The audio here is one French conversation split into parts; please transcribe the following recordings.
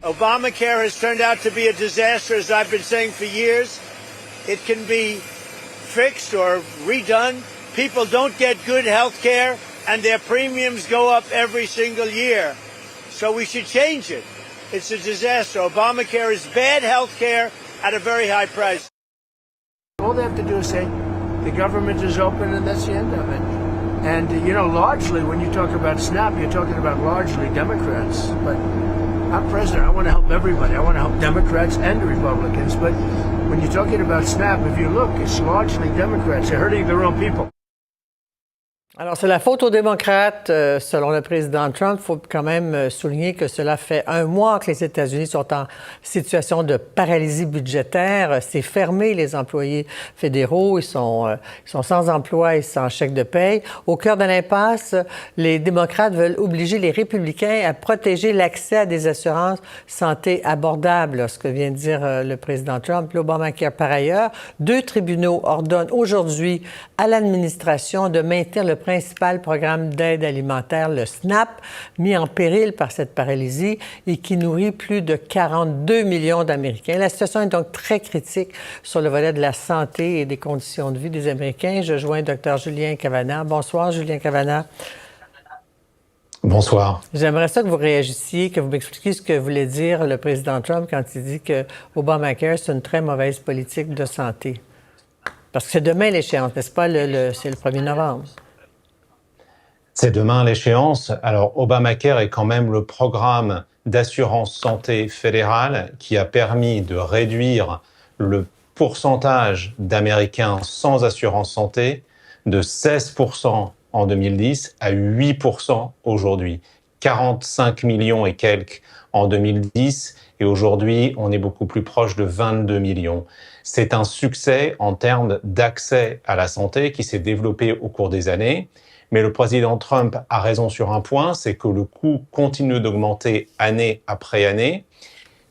Obamacare has turned out to be a disaster, as I've been saying for years. It can be fixed or redone. People don't get good health care, and their premiums go up every single year. So we should change it. It's a disaster. Obamacare is bad health care at a very high price. All they have to do is say, the government is open, and that's the end of it. And, largely, when you talk about SNAP, you're talking about largely Democrats. But I'm president. I want to help everybody. I want to help Democrats and Republicans. But when you're talking about SNAP, if you look, it's largely Democrats. They're hurting their own people. Alors, c'est la faute aux démocrates, selon le président Trump. Il faut quand même souligner que cela fait un mois que les États-Unis sont en situation de paralysie budgétaire. C'est fermé, les employés fédéraux. Ils sont sans emploi et sans chèque de paye. Au cœur de l'impasse, les démocrates veulent obliger les républicains à protéger l'accès à des assurances santé abordables, ce que vient de dire le président Trump. L'Obamacare, par ailleurs, 2 tribunaux ordonnent aujourd'hui à l'administration de maintenir le principal programme d'aide alimentaire, le SNAP, mis en péril par cette paralysie et qui nourrit plus de 42 millions d'Américains. La situation est donc très critique sur le volet de la santé et des conditions de vie des Américains. Je joins Dr Julien Cavanagh. Bonsoir, Julien Cavanagh. Bonsoir. J'aimerais ça que vous réagissiez, que vous m'expliquiez ce que voulait dire le président Trump quand il dit que Obamacare, c'est une très mauvaise politique de santé. Parce que c'est demain l'échéance, n'est-ce pas? C'est le 1er novembre. C'est demain l'échéance. Alors, Obamacare est quand même le programme d'assurance santé fédérale qui a permis de réduire le pourcentage d'Américains sans assurance santé de 16% en 2010 à 8% aujourd'hui. 45 millions et quelques en 2010 et aujourd'hui, on est beaucoup plus proche de 22 millions. C'est un succès en termes d'accès à la santé qui s'est développé au cours des années. Mais le président Trump a raison sur un point, c'est que le coût continue d'augmenter année après année.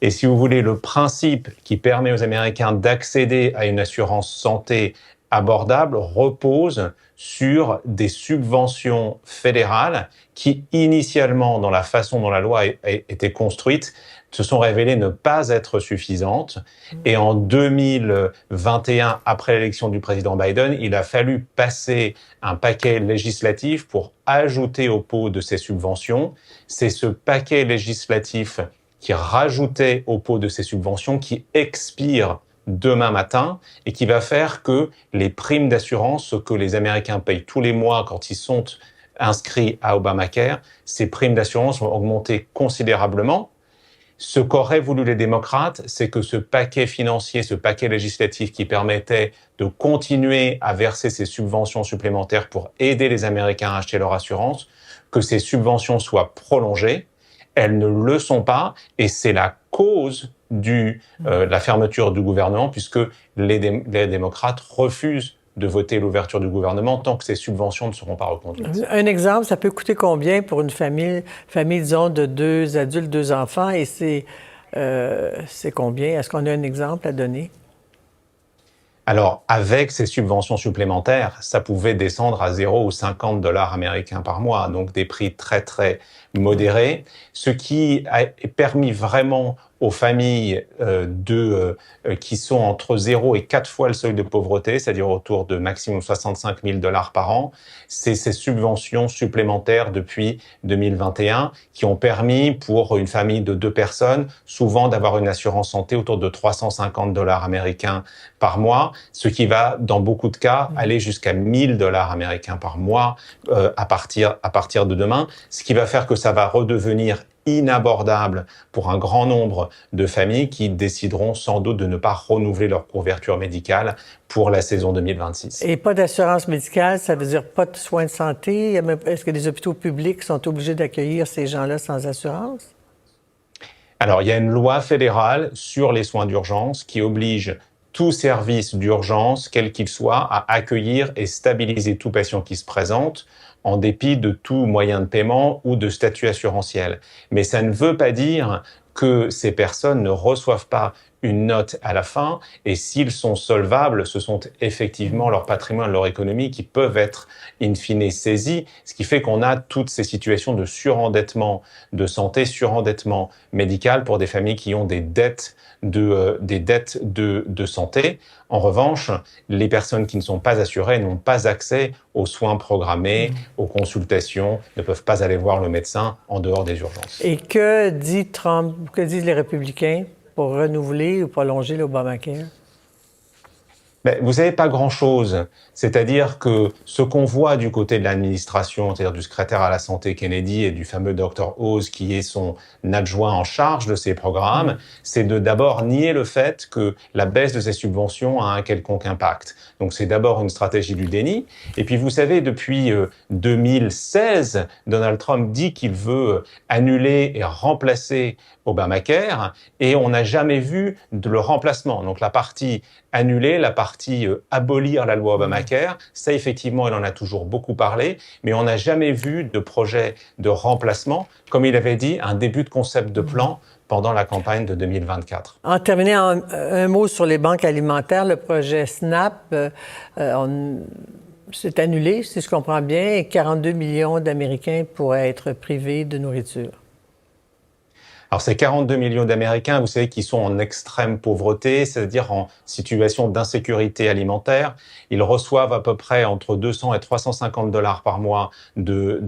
Et si vous voulez, le principe qui permet aux Américains d'accéder à une assurance santé abordable repose sur des subventions fédérales qui, initialement, dans la façon dont la loi a été construite, se sont révélées ne pas être suffisantes. Et en 2021, après l'élection du président Biden, il a fallu passer un paquet législatif pour ajouter au pot de ces subventions. C'est ce paquet législatif qui rajoutait au pot de ces subventions qui expire demain matin et qui va faire que les primes d'assurance, ce que les Américains payent tous les mois quand ils sont inscrits à Obamacare, ces primes d'assurance vont augmenter considérablement. Ce qu'auraient voulu les démocrates, c'est que ce paquet financier, ce paquet législatif qui permettait de continuer à verser ces subventions supplémentaires pour aider les Américains à acheter leur assurance, que ces subventions soient prolongées. Elles ne le sont pas et c'est la cause la fermeture du gouvernement puisque les démocrates refusent de voter l'ouverture du gouvernement tant que ces subventions ne seront pas reconduites. Un exemple, ça peut coûter combien pour une famille disons, de 2 adultes, 2 enfants, et c'est combien? Est-ce qu'on a un exemple à donner? Alors, avec ces subventions supplémentaires, ça pouvait descendre à 0 ou 50 $ américains par mois, donc des prix très, très modérés, ce qui a permis vraiment aux familles qui sont entre 0 et 4 fois le seuil de pauvreté, c'est-à-dire autour de maximum 65 000 $ par an. C'est ces subventions supplémentaires depuis 2021 qui ont permis pour une famille de 2 personnes souvent d'avoir une assurance santé autour de 350 $ américains par mois, ce qui va, dans beaucoup de cas, aller jusqu'à 1 000 $ américains par mois à partir de demain, ce qui va faire que ça va redevenir inabordable pour un grand nombre de familles qui décideront sans doute de ne pas renouveler leur couverture médicale pour la saison 2026. Et pas d'assurance médicale, ça veut dire pas de soins de santé? Est-ce que les hôpitaux publics sont obligés d'accueillir ces gens-là sans assurance? Alors, il y a une loi fédérale sur les soins d'urgence qui oblige tout service d'urgence, quel qu'il soit, à accueillir et stabiliser tout patient qui se présente, en dépit de tout moyen de paiement ou de statut assurantiel. Mais ça ne veut pas dire que ces personnes ne reçoivent pas une note à la fin, et s'ils sont solvables, ce sont effectivement leur patrimoine, leur économie qui peuvent être in fine saisis, ce qui fait qu'on a toutes ces situations de surendettement de santé, surendettement médical pour des familles qui ont des dettes de santé. En revanche, les personnes qui ne sont pas assurées n'ont pas accès aux soins programmés, aux consultations, ne peuvent pas aller voir le médecin en dehors des urgences. Et que dit Trump, que disent les républicains pour renouveler ou prolonger l'Obamacare? Mais vous savez, pas grand-chose. C'est-à-dire que ce qu'on voit du côté de l'administration, c'est-à-dire du secrétaire à la santé Kennedy et du fameux Dr Oz qui est son adjoint en charge de ces programmes, c'est de d'abord nier le fait que la baisse de ces subventions a un quelconque impact. Donc c'est d'abord une stratégie du déni. Et puis vous savez, depuis 2016, Donald Trump dit qu'il veut annuler et remplacer Obamacare, et on n'a jamais vu de le remplacement. Donc la partie annuler, la partie abolir la loi Obamacare, ça effectivement, il en a toujours beaucoup parlé, mais on n'a jamais vu de projet de remplacement, comme il avait dit, un début de concept de plan pendant la campagne de 2024. En terminant, un mot sur les banques alimentaires. Le projet SNAP s'est annulé, si je comprends bien, et 42 millions d'Américains pourraient être privés de nourriture. Alors, ces 42 millions d'Américains, vous savez, qui sont en extrême pauvreté, c'est-à-dire en situation d'insécurité alimentaire, ils reçoivent à peu près entre 200 et 350 $ par mois de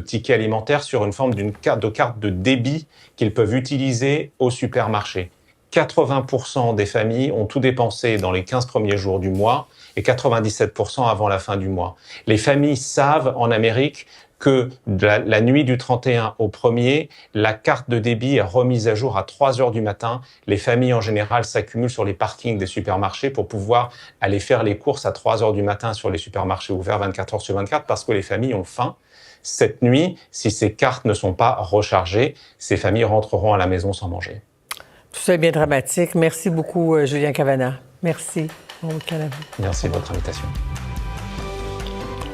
tickets alimentaires sur une forme de carte de débit qu'ils peuvent utiliser au supermarché. 80% des familles ont tout dépensé dans les 15 premiers jours du mois et 97% avant la fin du mois. Les familles savent en Amérique que la nuit du 31 au 1er, la carte de débit est remise à jour à 3 heures du matin. Les familles, en général, s'accumulent sur les parkings des supermarchés pour pouvoir aller faire les courses à 3 heures du matin sur les supermarchés ouverts 24 heures sur 24 parce que les familles ont faim. Cette nuit, si ces cartes ne sont pas rechargées, ces familles rentreront à la maison sans manger. Tout ça est bien dramatique. Merci beaucoup, Julien Cavanagh. Merci. Bon week-end à vous. Merci de votre invitation.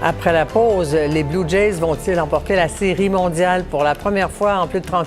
Après la pause, les Blue Jays vont-ils emporter la Série mondiale pour la première fois en plus de 30